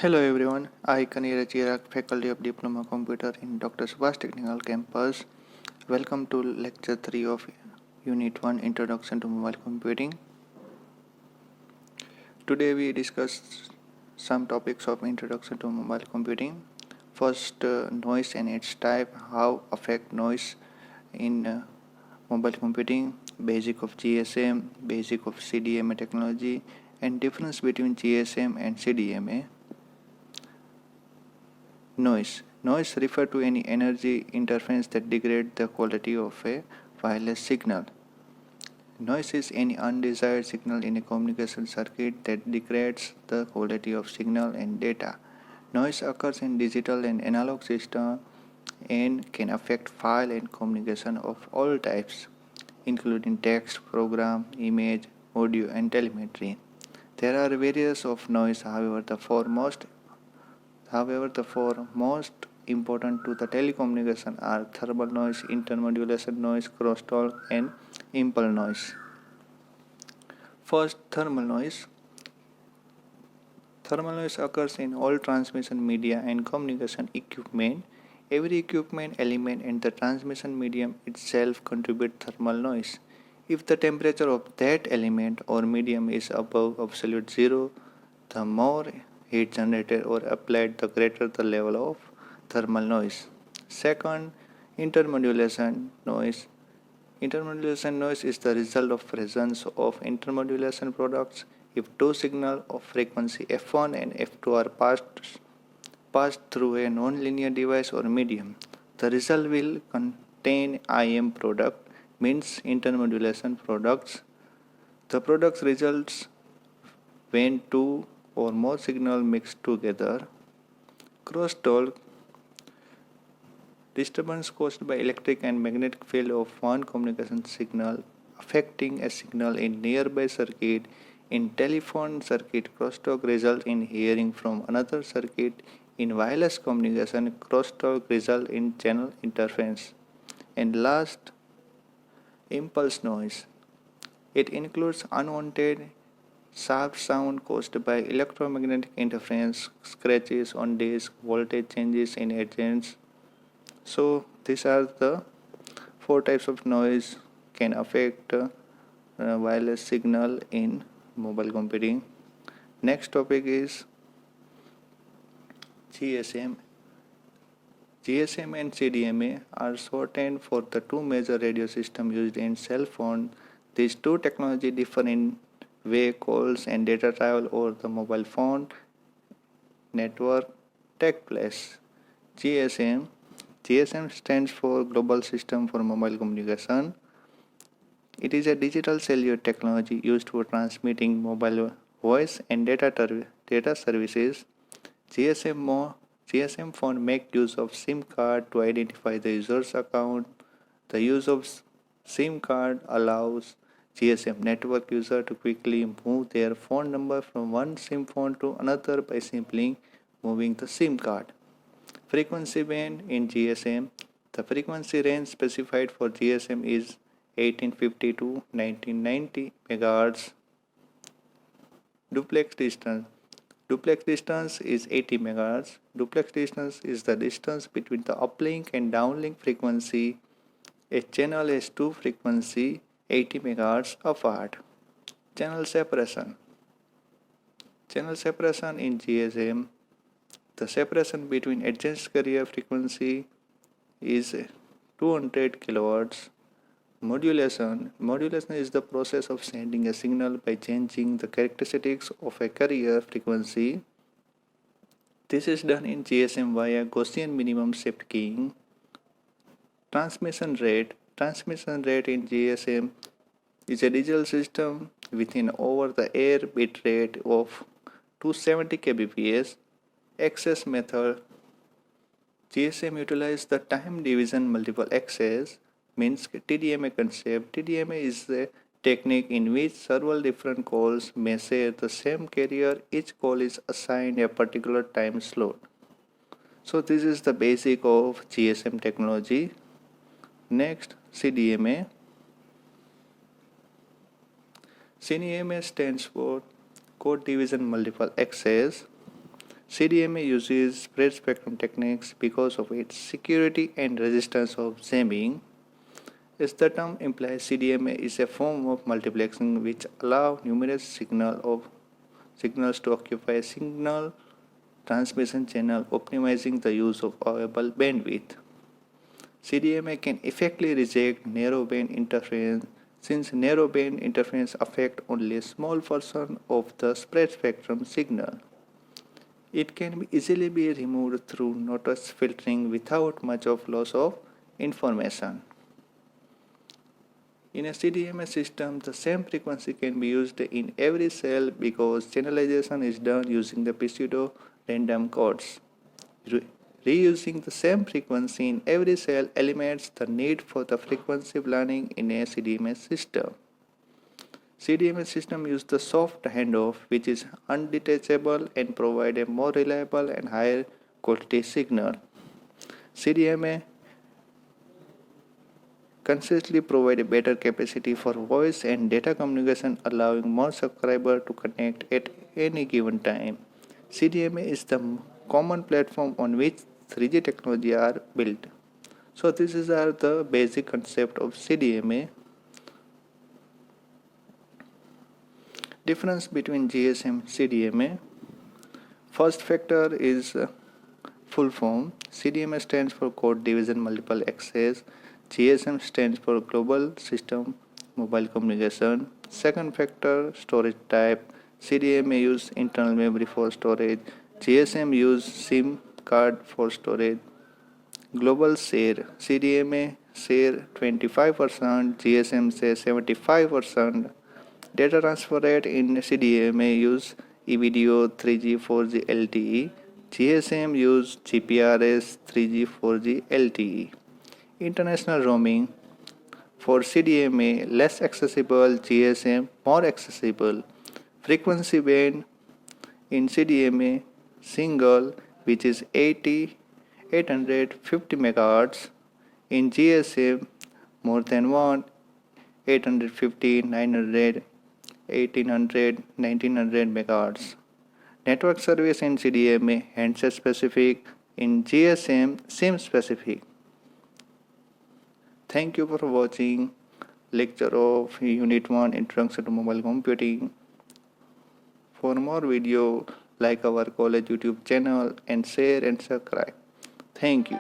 Hello everyone, I Kanira Chirag, Faculty of Diploma Computer in Dr. Subhash Technical Campus. Welcome to Lecture 3 of Unit 1 Introduction to Mobile Computing. Today we discuss some topics of Introduction to Mobile Computing. First, noise and its type, how affect noise in mobile computing, basic of GSM, basic of CDMA technology, and difference between GSM and CDMA. Noise. Noise refers to any energy interference that degrades the quality of a wireless signal. Noise is any undesired signal in a communication circuit that degrades the quality of signal and data. Noise occurs in digital and analog systems and can affect file and communication of all types, including text, program, image, audio, and telemetry. There are various of noise, however, the four most important to the telecommunication are thermal noise, intermodulation noise, crosstalk, and impulse noise. First, thermal noise. Thermal noise occurs in all transmission media and communication equipment. Every equipment element and the transmission medium itself contribute thermal noise. If the temperature of that element or medium is above absolute zero, the more heat generated or applied, the greater the level of thermal noise. Second, intermodulation noise. Intermodulation noise is the result of presence of intermodulation products if two signals of frequency f1 and f2 are passed through a non-linear device or medium. The result will contain IM product, means intermodulation products. The products results when two or more signals mix together. Crosstalk. Disturbance caused by electric and magnetic field of one communication signal affecting a signal in nearby circuit. In telephone circuit, crosstalk result in hearing from another circuit. In wireless communication, crosstalk result in channel interference. And last, impulse noise. It includes unwanted sharp sound caused by electromagnetic interference, scratches on disk, voltage changes in agents. So these are the four types of noise can affect wireless signal in mobile computing. Next topic is GSM. GSM and CDMA are shortened for the two major radio systems used in cell phone. These two technologies differ in way calls and data travel over the mobile phone network take place. GSM stands for Global System for Mobile Communication. It is a digital cellular technology used for transmitting mobile voice and data services. GSM phone make use of SIM card to identify the user's account. The use of SIM card allows GSM network user to quickly move their phone number from one SIM phone to another by simply moving the SIM card. Frequency band in GSM. The frequency range specified for GSM is 1850 to 1990 MHz. Duplex distance. Duplex distance is 80 MHz. Duplex distance is the distance between the uplink and downlink frequency. A channel has two frequencies 80 MHz apart. Channel separation. Channel separation in GSM. The separation between adjacent carrier frequency is 200 kHz. Modulation. Modulation is the process of sending a signal by changing the characteristics of a carrier frequency. This is done in GSM via Gaussian minimum shift keying. Transmission rate. Transmission rate in GSM is a digital system with an over-the-air bit rate of 270 kbps. Access method. GSM utilizes the time division multiple access, means TDMA concept. TDMA is a technique in which several different calls may share the same carrier. Each call is assigned a particular time slot. So this is the basic of GSM technology. Next, CDMA. CDMA stands for code division multiple access. CDMA uses spread spectrum techniques because of its security and resistance of jamming. As the term implies, CDMA is a form of multiplexing which allows numerous signals to occupy a signal transmission channel, optimizing the use of available bandwidth. CDMA can effectively reject narrowband interference since narrowband interference affects only a small portion of the spread spectrum signal. It can easily be removed through noise filtering without much of loss of information. In a CDMA system, the same frequency can be used in every cell because channelization is done using the pseudo-random codes. Reusing the same frequency in every cell eliminates the need for the frequency planning in a CDMA system. CDMA system use the soft handoff, which is undetachable and provide a more reliable and higher quality signal. CDMA consistently provide a better capacity for voice and data communication, allowing more subscribers to connect at any given time. CDMA is the common platform on which 3G technology are built. So this is the basic concept of CDMA. Difference between GSM and CDMA. First factor is full form. CDMA stands for Code Division Multiple Access. GSM stands for Global System Mobile Communication. Second factor, storage type. CDMA use internal memory for storage. GSM use SIM card for storage. Global share. CDMA share 25%, GSM share 75%. Data transfer rate in CDMA use EVDO 3G 4G LTE. GSM use GPRS 3G 4G LTE. International roaming. For CDMA less accessible, GSM more accessible. Frequency band in CDMA single, which is 850 MHz. In GSM more than one, 850, 900, 1800, 1900 MHz. Network service in CDMA handset specific, in GSM SIM specific. Thank you for watching lecture of Unit 1 Introduction to Mobile Computing. For more video, like our college YouTube channel and share and subscribe. Thank you.